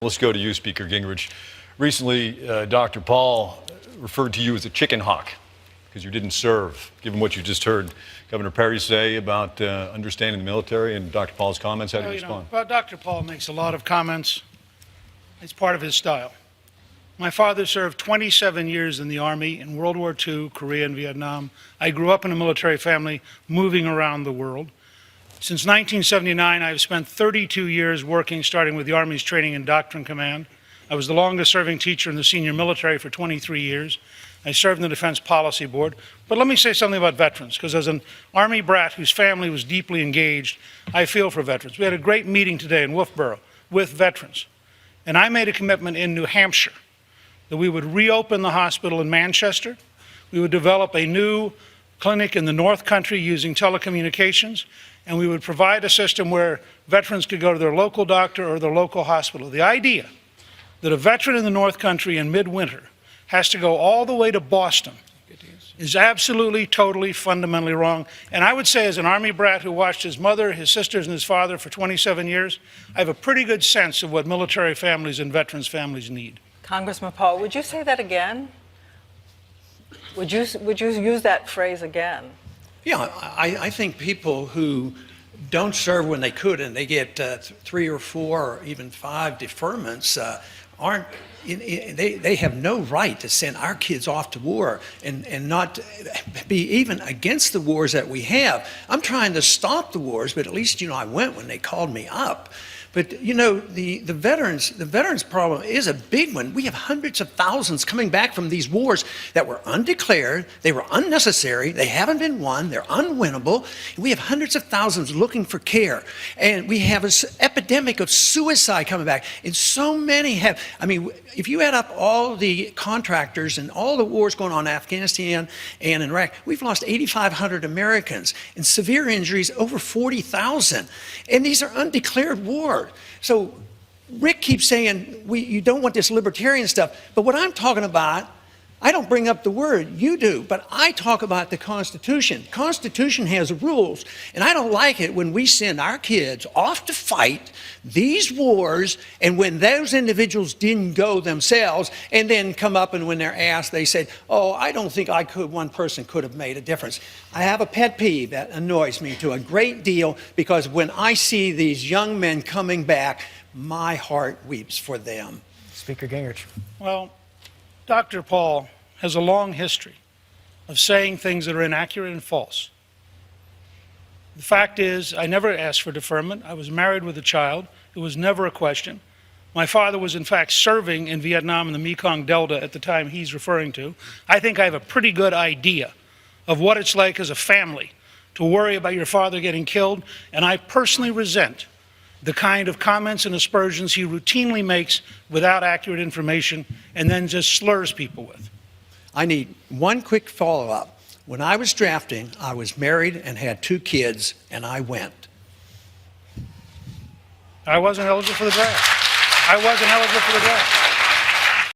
Let's go to you, Speaker Gingrich. Recently, Dr. Paul referred to you as a chicken hawk because you didn't serve. Given what you just heard Governor Perry say about understanding the military and Dr. Paul's comments, how do you respond? Well, Dr. Paul makes a lot of comments. It's part of his style. My father served 27 years in the Army in World War II, Korea, and Vietnam. I grew up in a military family moving around the world. Since 1979, I've spent 32 years working, starting with the Army's Training and Doctrine Command. I was the longest-serving teacher in the senior military for 23 years. I served in the Defense Policy Board. But let me say something about veterans, because as an Army brat whose family was deeply engaged, I feel for veterans. We had a great meeting today in Wolfboro with veterans, and I made a commitment in New Hampshire that we would reopen the hospital in Manchester. We would develop a new clinic in the North Country using telecommunications, and we would provide a system where veterans could go to their local doctor or their local hospital. The idea that a veteran in the North Country in midwinter has to go all the way to Boston is absolutely, totally, fundamentally wrong. And I would say, as an Army brat who watched his mother, his sisters, and his father for 27 years, I have a pretty good sense of what military families and veterans families need. Congressman Paul, would you say that again? Would you use that phrase again? Yeah, I think people who don't serve when they could and they get 3 or 4 or even 5 deferments they have no right to send our kids off to war and not be even against the wars that we have. I'm trying to stop the wars, but at least, I went when they called me up. But, the veterans problem is a big one. We have hundreds of thousands coming back from these wars that were undeclared, they were unnecessary, they haven't been won, they're unwinnable. We have hundreds of thousands looking for care. And we have an epidemic of suicide coming back. And so many have, if you add up all the contractors and all the wars going on in Afghanistan and in Iraq, we've lost 8,500 Americans and severe injuries, over 40,000. And these are undeclared wars. So Rick keeps saying you don't want this libertarian stuff, but what I'm talking about, I don't bring up the word, you do, but I talk about the Constitution. Constitution has rules, and I don't like it when we send our kids off to fight these wars, and when those individuals didn't go themselves, and then come up and when they're asked, they say, oh, I don't think one person could have made a difference. I have a pet peeve that annoys me to a great deal, because when I see these young men coming back, my heart weeps for them. Speaker Gingrich. Well, Dr. Paul has a long history of saying things that are inaccurate and false. The fact is, I never asked for deferment. I was married with a child. It was never a question. My father was, in fact, serving in Vietnam in the Mekong Delta at the time he's referring to. I think I have a pretty good idea of what it's like as a family to worry about your father getting killed, and I personally resent the kind of comments and aspersions he routinely makes without accurate information and then just slurs people with. I need one quick follow-up. When I was drafting, I was married and had 2 kids, and I went. I wasn't eligible for the draft. I wasn't eligible for the draft.